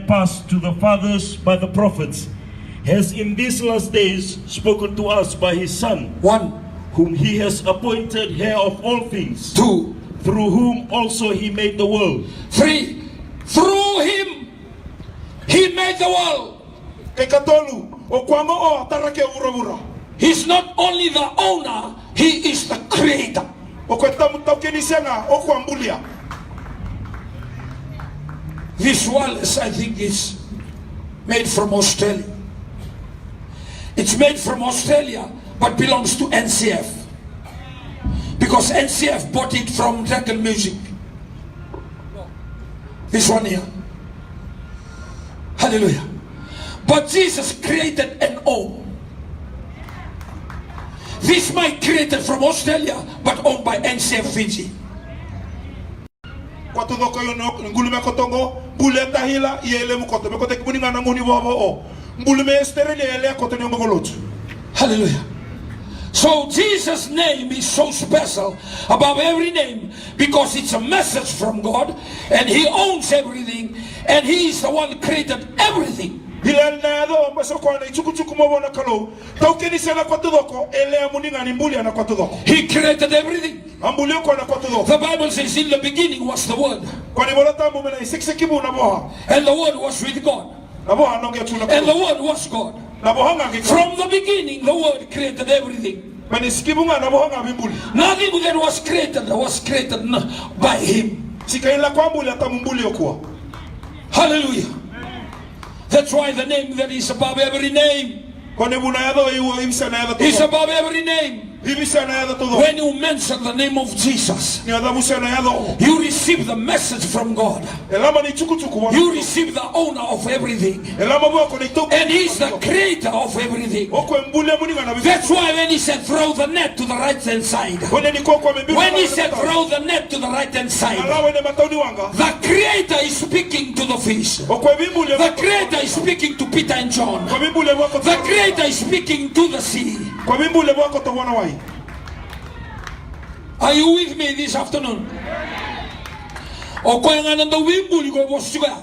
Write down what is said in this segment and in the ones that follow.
had passed to the fathers by the prophets, has in these last days spoken to us by his Son, 1, whom he has appointed heir of all things, 2, through whom also he made the world. 3. Through him, he made the world. Kay katolu o kwango o tarake ura. He's not only the owner, he is the creator. O kwetamu tokeni senga o kwambulia. This wallet, I think, is made from Australia. It's made from Australia, but belongs to NCF. Because NCF bought it from Dragon Music. This one here. Hallelujah. But Jesus created an O. This might created from Australia, but owned by NCF Fiji. Kwatu doko yono ngulume kotongo buleta hila yele mukoto bekote kuninga na nguni bobo o ngulume esterele yele koto nyongo golotu. Hallelujah. So Jesus' name is so special above every name because it's a message from God and he owns everything and he is the one who created everything. Hilal na do mbaso kwa na chukuchuku mo bona kalo tokeni sena kwatu doko ele muninga ni mbuli na kwatu doko. He created everything. Ambuli ko na kwatu doko. The Bible says in the beginning was the word. Kwa ni bolata mbo na isekibu na boha. And the word was with God. Na boha nonge tuna. And the word was God. From the beginning, the word created everything. Nothing that was created by him. Hallelujah. That's why the name that is above every name is above every name. When you mention the name of Jesus, you receive the message from God. You receive the owner of everything. And he's the creator of everything. That's why when he said throw the net to the right hand side, when he said throw the net to the right hand side, the creator is speaking to the fish. The creator is speaking to Peter and John. The creator is speaking to the sea. Are you with me this afternoon? Okoyangananda wimbuli go boshiga.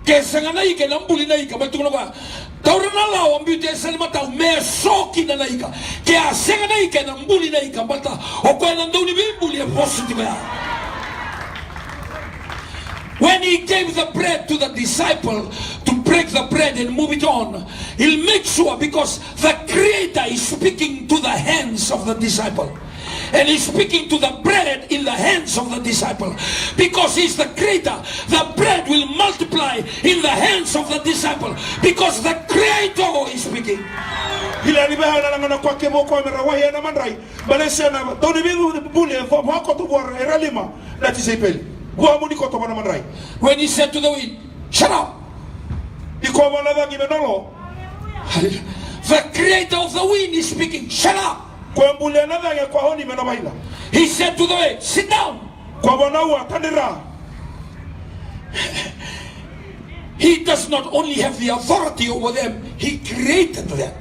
Kesangana ike nambuli na ika batuno ba. Taurana la ambute selmata me soki na ika. Ke asengana ike nambuli na ika bata. Okoyananda wimbuli boshiga. When he gave the bread to the disciple to break the bread and move it on, he'll make sure because the creator is speaking to the hands of the disciple. And he's speaking to the bread in the hands of the disciple. Because he's the creator, the bread will multiply in the hands of the disciple. Because the creator is speaking. When he said to the wind, shut up. The creator of the wind is speaking, shut up. He said to the wind, sit down. He does not only have the authority over them, he created them.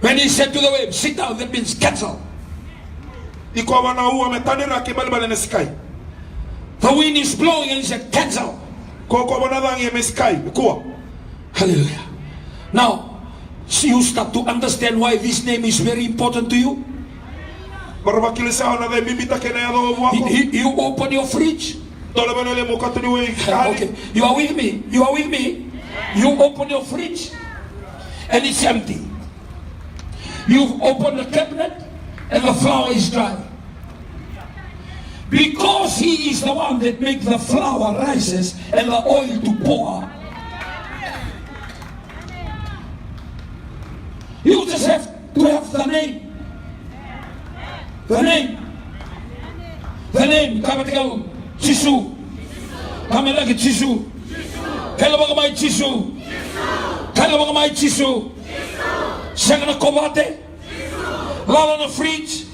When he said to the wave, sit down, that means cancel. The wind is blowing and he said, cancel. Hallelujah. Now, so you start to understand why this name is very important to you. You open your fridge. Okay, you are with me. You are with me. You open your fridge and it's empty. You've opened the cabinet and the flour is dry. Because he is the one that makes the flour rises and the oil to pour. You just have to have the name. The name. The name. Kamatikaw. Chisu. Kamelaki Chisu. Kalabagamay Chisu. Kalabagamay Chisu. Sanga na kobate. Lala na fridge.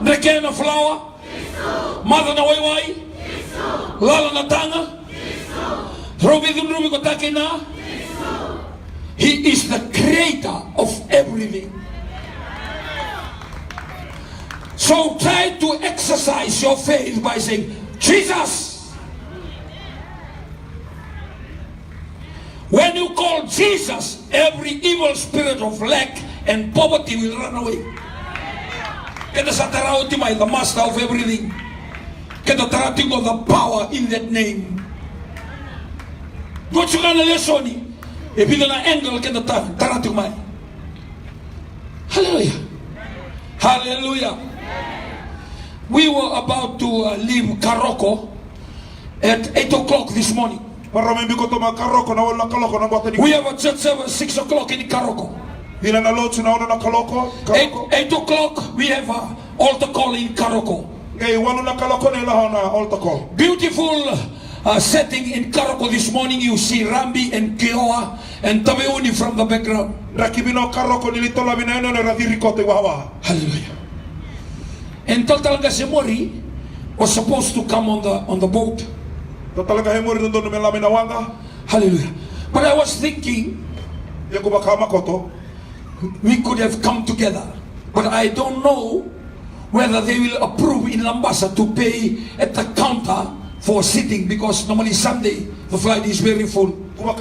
Neke na flour. Mother na wayway. Lala na tanga. Rubi ko take na. He is the creator of everything. So try to exercise exercise your faith by saying, Jesus. When you call Jesus, every evil spirit of lack and poverty will run away. Kita sa tarautimay, the master of everything. Kita tarating of the power in that name. Don't you gonna listen? If you're gonna angle, kita taratimay. Hallelujah. Hallelujah. We were about to leave Karoko at 8 o'clock this morning. We have a church service 6 o'clock in Karoko. 8 o'clock we have an altar call in Karoko. Beautiful setting in Karoko this morning. You see Rambi and Kioa and Tabeuni from the background. Hallelujah. And Taltalanga Semori was supposed to come on the boat. Hallelujah. But I was thinking we could have come together, but I don't know whether they will approve in Lambasa to pay at the counter for sitting, because normally Sunday the flight is very full. So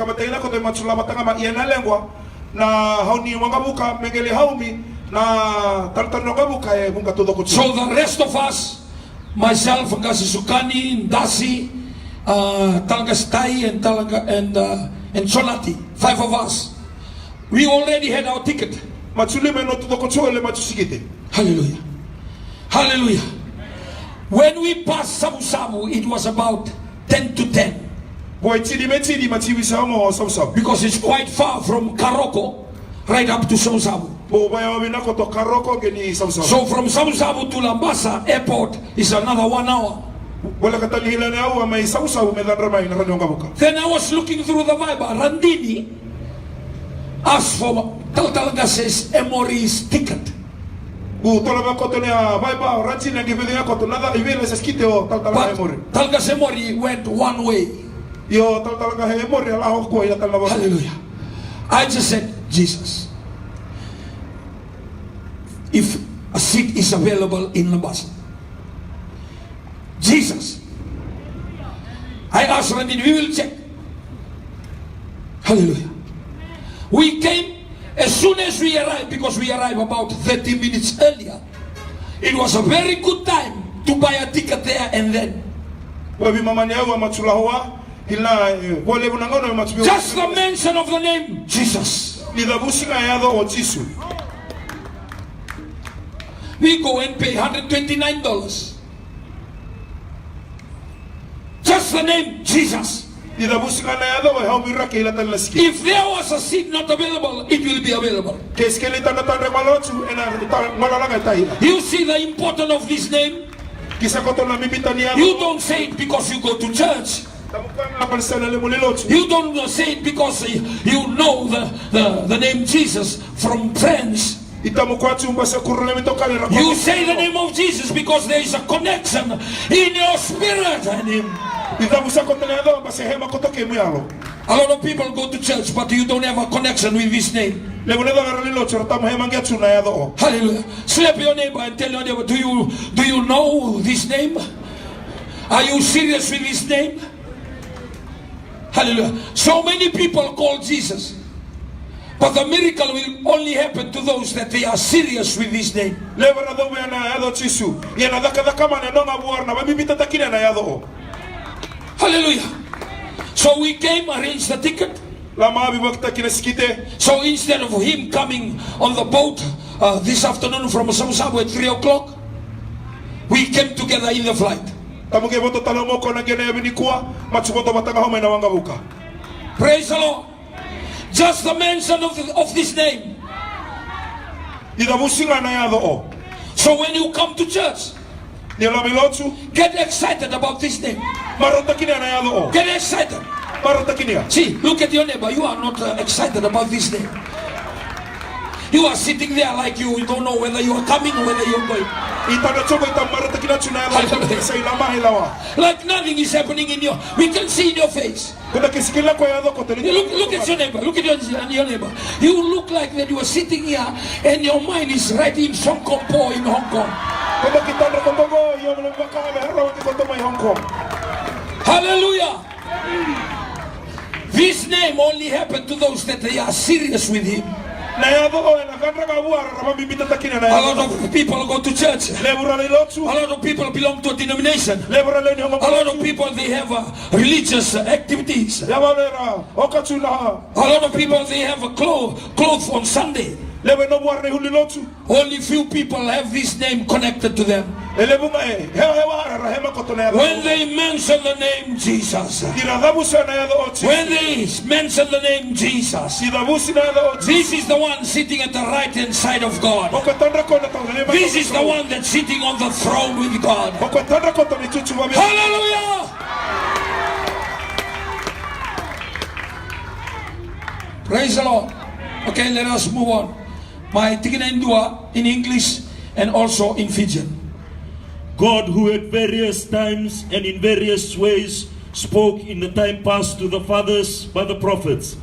the rest of us, myself, Ngasi Sukani, Dasi, Talgastai and Solati, 5 of us, we already had our ticket. Hallelujah. Hallelujah. When we passed Sabu Sabu, it was about 10 to 10. Because it's quite far from Karoko right up to Sabu Sabu. So from Sabu Sabu to Lambasa airport is another 1 hour. Then I was looking through the Bible. Randini asked for Taltalga's Emory's ticket. But Talgas Emory went one way. Hallelujah. I just said, Jesus, if a seat is available in Lambasa, Jesus, I asked Randini, we will check. Hallelujah. We came as soon as we arrived, because we arrived about 30 minutes earlier. It was a very good time to buy a ticket there and then. Just the mention of the name Jesus. We go and pay $129. Just the name Jesus. If there was a seat not available, it will be available. You see the importance of this name? You don't say it because you go to church. You don't say it because you know the name Jesus from friends. You say the name of Jesus because there is a connection in your spirit and him. A lot of people go to church, but you don't have a connection with this name. Hallelujah. Slap your neighbor and tell your neighbor, do you know this name? Are you serious with this name? Hallelujah. So many people call Jesus, but the miracle will only happen to those that they are serious with this name. Hallelujah. So we came, arranged the ticket. So instead of him coming on the boat this afternoon from Sabu Sabu at 3 o'clock, we came together in the flight. Praise the Lord. Just the mention of this name. So when you come to church, get excited about this name. Get excited. See, look at your neighbor. You are not excited about this name. You are sitting there like you don't know whether you are coming or whether you are going. Like nothing is happening in your. We can see in your face. Look at your neighbor. Look at your neighbor. You look like that you are sitting here and your mind is right in Songkong Po in Hong Kong. Hallelujah. This name only happened to those that they are serious with him. A lot of people go to church. A lot of people belong to a denomination. A lot of people, they have religious activities. A lot of people, they have a clothes on Sunday. Only few people have this name connected to them. When they mention the name Jesus, when they mention the name Jesus, this is the one sitting at the right hand side of God. This is the one that's sitting on the throne with God. Hallelujah! Praise the Lord. Okay, let us move on. My Tikinendua in English and also in Fijian. God, who at various times and in various ways spoke in the time past to the fathers by the prophets,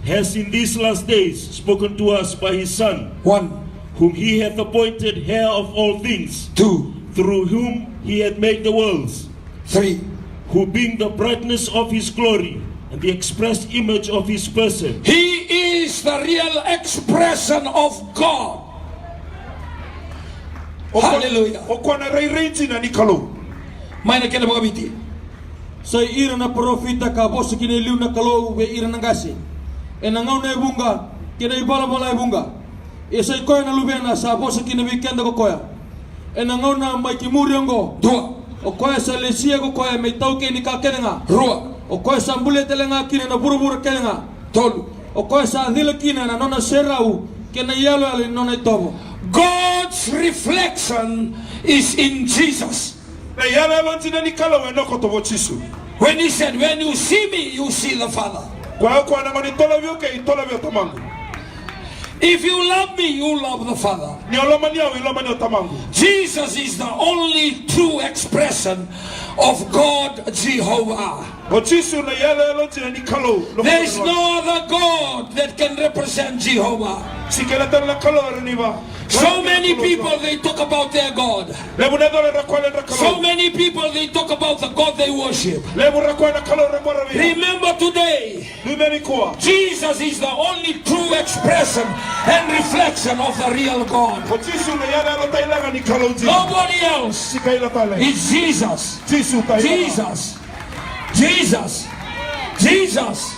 has in these last days spoken to us by his Son, 1, whom he hath appointed heir of all things, 2, through whom he hath made the worlds, 3, who being the brightness of his glory and the express image of his person, he is the real expression of God. Hallelujah. Maina kena bagabiti. Sa ira na profita ka bosa kina liu na kalau we ira na gasi. E na ngau na ibunga, kina ibala bala ibunga. E sa koya na lubena sa bosa kina weekend ko koya. E na ngau na mai kimuri ngo. 2. O koya sa lesia ko koya mai tau ke ni ka kenga. 3. O koya sa mbule telenga kina na buru-buru kenga. 3. O koya sa adila kina na nona serau kina yalo ali nona itobo. God's reflection is in Jesus. When he said, when you see me, you see the Father. If you love me, you love the Father. Jesus is the only true expression of God Jehovah. There is no other God that can represent Jehovah. So many people, they talk about their God. So many people, they talk about the God they worship. Remember today, Jesus is the only true expression and reflection of the real God. Nobody else. It's Jesus. Jesus. Jesus. Jesus.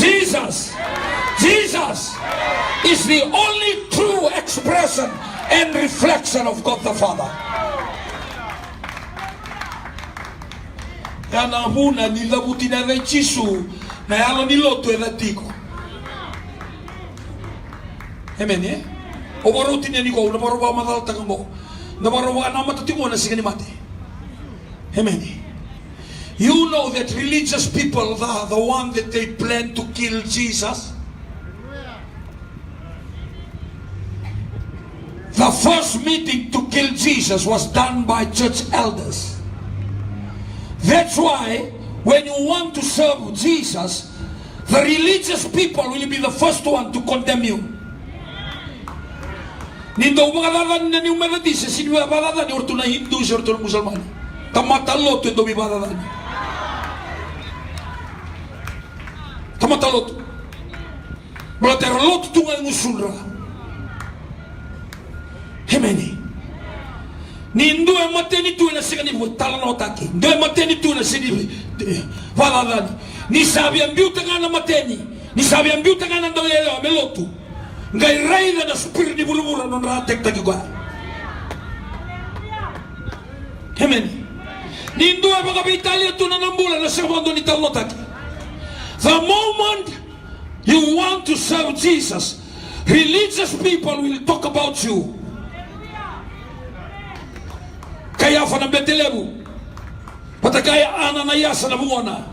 Jesus. Jesus is the only true expression and reflection of God the Father. Yana huna nilabuti na vechisu na yalo niloto edatiko. Amen eh? Obaruti ni ko na baruwa madal tagambo. Na baruwa na matutimo na sigani mate. Amen. You know that religious people are the one that they plan to kill Jesus. The first meeting to kill Jesus was done by church elders. That's why when you want to serve Jesus, the religious people will be the first one to condemn you. Nindo bagadadan na ni umadadis sa sinwa bagadadan ni orto na Hindu sa orto na Musulman. Tamatalot ito bi bagadadan. Tamatalot. Balaterlot tungal musulra. Hemeni. Nindo e mateni tu na sigani talano taki. Ndo e mateni tu na sigani bagadadan. Ni sabi ang biuta nga na mateni. Ni sabi ang biuta nga na daw yelo melotu. Ngai raida na spirit ni buru-buru non ratek tagi gua. Amen. Nindo e baga Italia tu na nambula na segundo ni talno taki. The moment you want to serve Jesus, religious people will talk about you. Kaya fa na Betelebu. Patakaya ana na yasa na buona.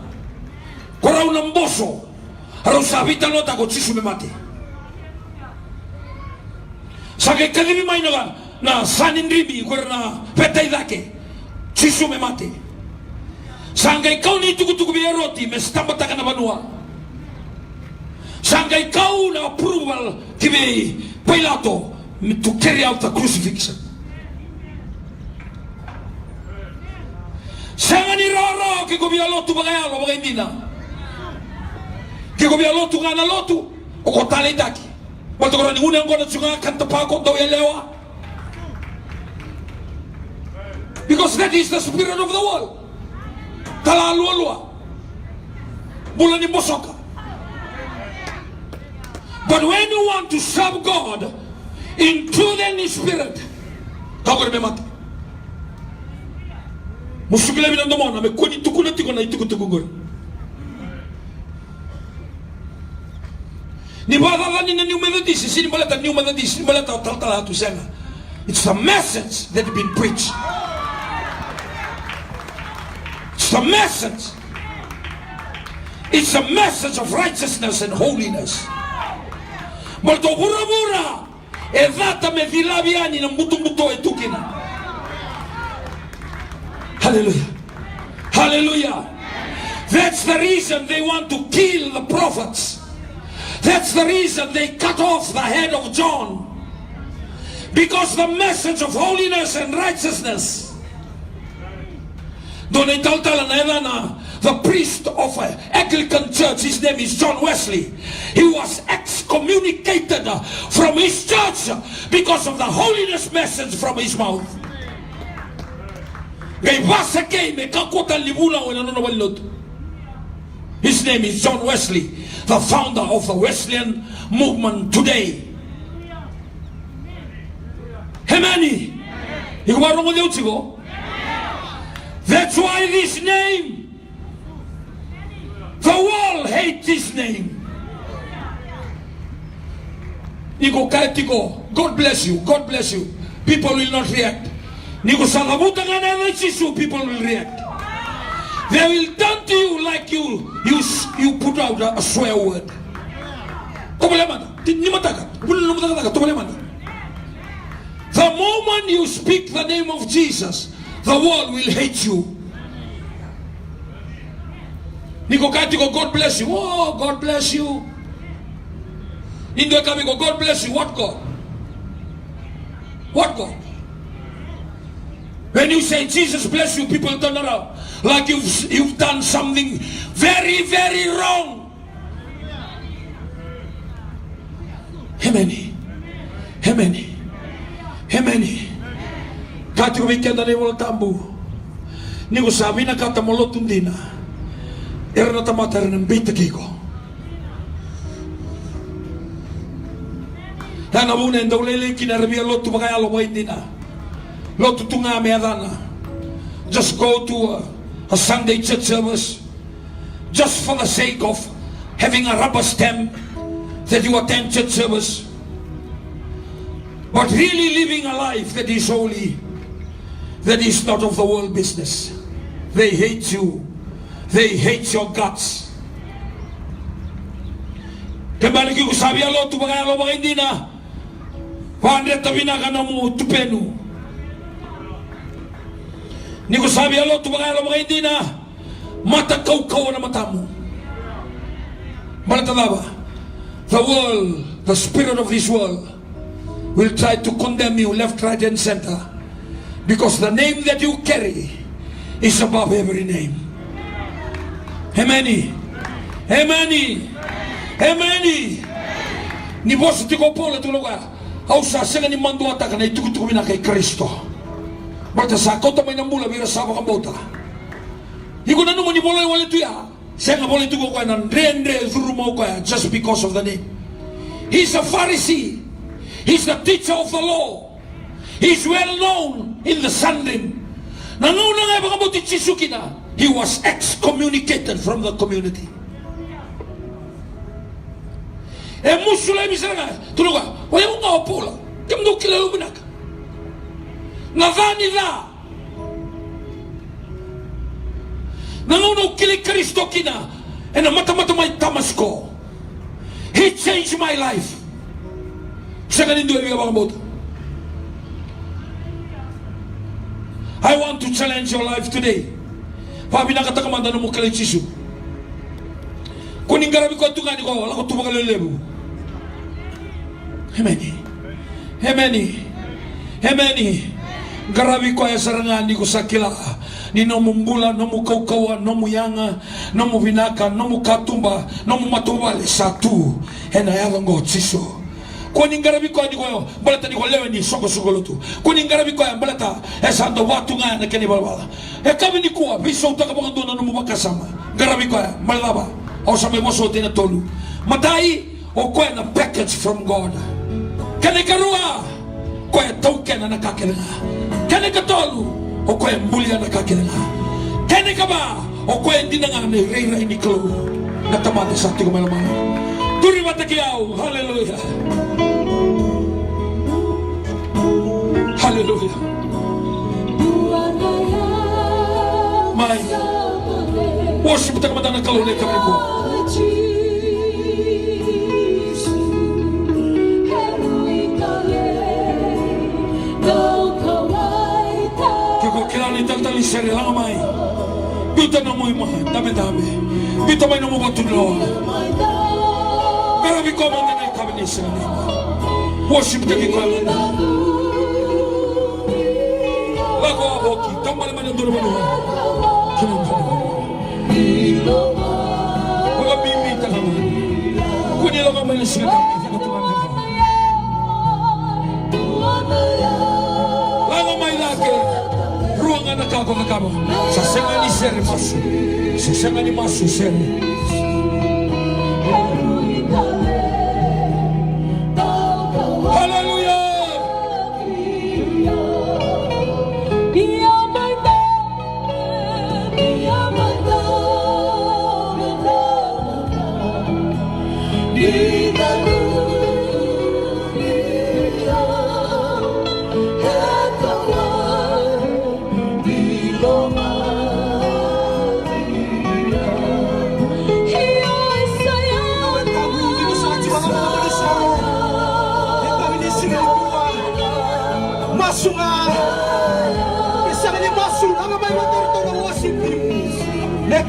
Korau na mboso. Arau sabi talno tako chisu me mate. Sake kadimi mai na sanin ribi kor na petai dake chisu me mate. Sangkai kau ni tuku-tuku biar roti mes tambatakan na banua. Sangkai kau na approval kibe Pilato to carry out the crucifixion. Sangani ke ko bia lotu bagaya lo bagindina. Ke ko bia lotu ngana lotu o ko tale taki. Wato ko ni una ngona tsunga kanta pa ko do yelewa. Because that is the spirit of the world. Tala lualua. Bulani bosoka. But when you want to serve God in truth and in spirit, kako ni memata. Musukile binando mo na me kuni tukuna tiko na itukutukugol. Ni bada ni New Methodist, si ni balata New Methodist, ni balata taltala tu senga. It's the message that has been preached. It's the message. It's a message of righteousness and holiness. But bura evata me vilaviani na mutu etukina. Hallelujah. Hallelujah. That's the reason they want to kill the prophets. That's the reason they cut off the head of John. Because the message of holiness and righteousness. The priest of an Anglican church, his name is John Wesley. He was excommunicated from his church because of the holiness message from his mouth. His name is John Wesley, the founder of the Wesleyan movement today. Hemani. That's why this name, the world hates this name. Nico Kaitiko, God bless you, God bless you. People will not react. Nico Salabuta people will react. They will turn to you like you put out a swear word. The moment you speak the name of Jesus, the world will hate you. Niko Katiko, God bless you. Oh, God bless you. Nindo Kamiko, God bless you. What God? What God? When you say Jesus bless you, people turn around like you've done something very, very wrong. Hemeni. Hemeni. Hemeni. Kati weekend na wala tambu. Ni ko sabi na kata molotun dina. Era na tamatar ng bita kiko. Hana muna enda ulele kinarabia lotu bagay alaway dina. Lotu tunga meadana. Just go to a Sunday church service just for the sake of having a rubber stamp that you attend church service. But really living a life that is holy, that is not of the world business. They hate you. They hate your guts. Kembali ko sabi alo tu bagay alo bagay hindi na. Wande tabina ka na mo tupenu. Ni ko sabi alo tu bagay alo bagay hindi na. Mata kau na mata mo. Malataba. The world, the spirit of this world will try to condemn you left, right, and center. Because the name that you carry is above every name. Hemeni. Hemeni. Hemeni. Ni bosu tiko pole tu lugar. Au sa senga ni mandu ataka na itukutuku mina kay Kristo. Bata sa kota may nambula bira sa bakambota. Iko na numo ni bola wale tuya. Senga bola tuko kwa nan rendre zurumo kwa just because of the name. He's a Pharisee. He's the teacher of the law. He's well known in the Sandim. He was excommunicated from the community. He changed my life. I want to challenge your life today. Pabi nakatakamanda mo kay Jesus. Kuning garabi ko tungani ko, wala ko tumagalelebu. Hemeni. Hemeni. Hemeni. Garabi ko ay sarangani ko sa kila. Ni no mumbula, no mu kaukawa, no mu yanga, no mu vinaka, no mu katumba, no mu matubale satu. Hena yalango tsiso. Kuni ngarabi ko ni ko balata ni ko lewe ni soko sokolotu. Kuni ngarabi ko balata esando watu nga na keni balbala. E kabi ni ko biso taka bangando no mu bakasama. Ngarabi ko malaba. O sa me moso tena tolu. Matai o ko na package from God. Kani karua ko token na kakelenga. Kani katolu o ko mbulia na kakelenga. Kani kaba o ko dinanga ne reira ni klo. Na tamata sa tigo malamana. Turi matakiao. Hallelujah. Hallelujah. Mai worship tak matana kalau ne kami ko. Kiko kilani tali seri lang mai. Bita na mo mai, dami. Bita mai no mo batulo. Garabi ko man na kami ni seri. Worship tak ko man. Lago aboki, tambal man yung duro man. Wala bimita naman. Kung nila ka man siya lago may laki. Ruangan na kako kakamo. Sa senga ni seri masu. Sa senga ni masu seri.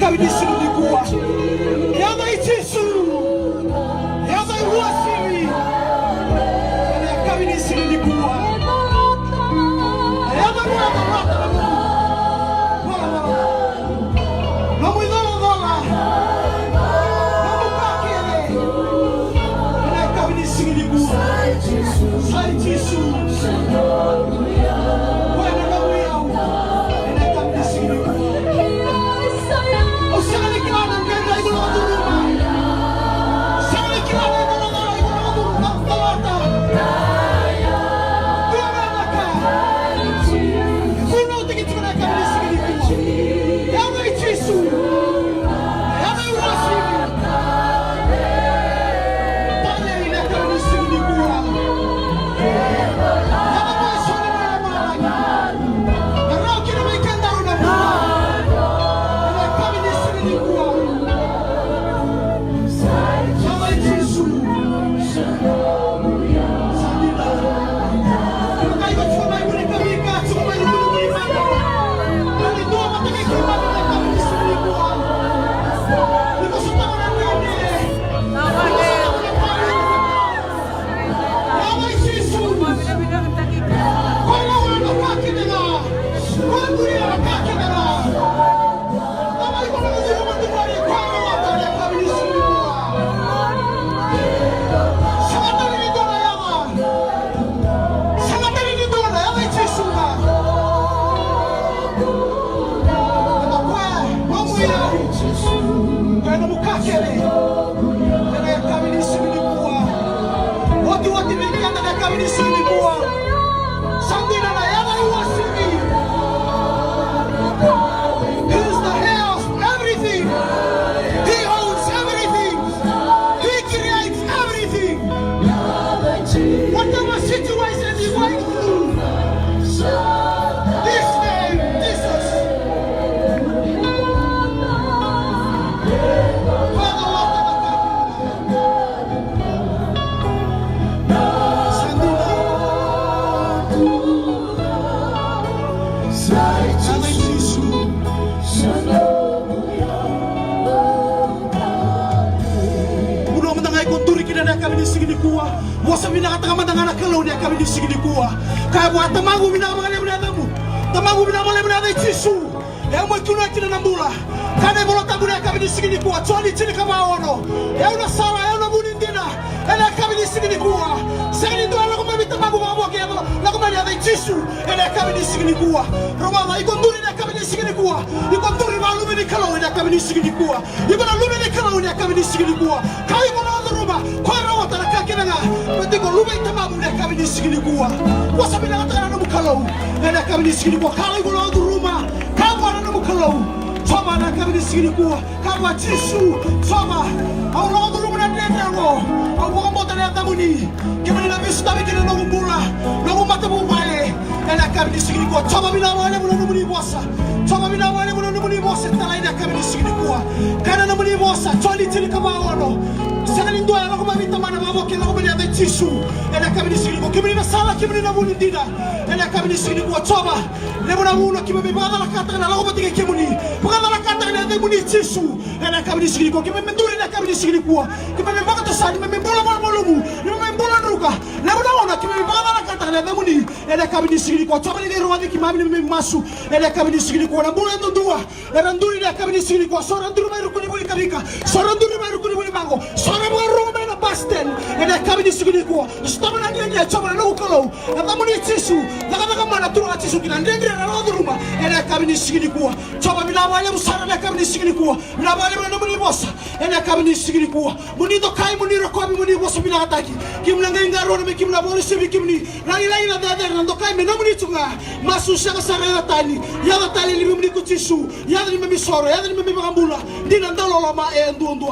Kami di sini di gua, yang mai Yesu, yang mai wasiwi, kami di sini di gua, yang mai kamu di sini di gua, sai Yesu. kami di sini kuah. Wasa mina kata kama dengan anak kalau dia kami di sini kuah. Kaya buat temangu mina kama dengan anak Tamagu bina mole bina de tisu. Eu mo tuno tina nambula. Kane bolo tabuna kabini sigini kuwa. Twali tini kama ono. Eu na sala, eu na bunindina. Ela kabini sigini kuwa. Sigini do ala kuma bita magu mabu ke ela. La kuma dia de tisu. Ela kabini sigini kuwa. Romala ikonduri na kabini sigini kuwa. Ikonduri malu bini kalo ina kabini sigini kuwa. Ibana lumi ni kalo ina kabini sigini kuwa. Kai bona ruma. Kwa rawa tara kakinanga. Betiko lumi tamamu ina kabini sigini kuwa. Wasabina ngata na mukalo. Ela kabini sigini kuwa. Kai bona ruma. Kamu na mukalo. Toma na kabini sigini kuwa. Kamu tisu. Toma. Au lo ruma na ndero. Au bombo tana tamuni. Kimani na bisu tabi kina no ngumbula. No mata mubale. Ela kabini sigini kuwa. Toma bina wale muno muni bosa. Toma bina wale muno muni bosa. Tala ina kabini sigini kuwa. Kana no muni bosa. Twali tini kama ono. Sana ndo ya kuma vita mana mabo kila kuma ya tisu. Ela kabini sigini kuwa. Kimani na sala kimani na muni ndida. Ela kabini sigini kuwa. Toma. Lebo na muno kimani bada la kata na lago batike kimani. Bada la kata na muni tisu. Ela kabini sigini kuwa. Kimani menduri na kabini sigini kuwa. Kimani baka to sani kimani bola bola bolumu. Kimani bola nuka. Lebo na ona kimani bada la kata na muni. Ela kabini sigini kuwa. Toma ni roa kimani mimi masu. Ela kabini sigini kuwa. Na bola ndo dua. Ela nduri na kabini sigini kuwa. Sora nduri mai rukuni boli kabika. Sora nduri mai rukuni boli mango. Sora mai rukuni na basten. Ela kabini sigini kuwa. Stama na nyenye chama na ukalo. Na muni tisu. Na mana tura tisu kina ndendre na rodruma. Ela kabini sigini kuwa. Chama mina wale musara na kabini sigini kuwa. Mina wale na muni bosa. Ela kabini sigini kuwa. Muni to kai muni rokobi muni bosa mina ataki. Kimna ngaro na kimna boli sibi kimni. Rai na dada na to kai mena muni tunga. Masu shaka sara tani. Ya tali libi muni kutisu. Ya ni mimi soro. Ya ni mimi magambula. Dina ndolo lama ndu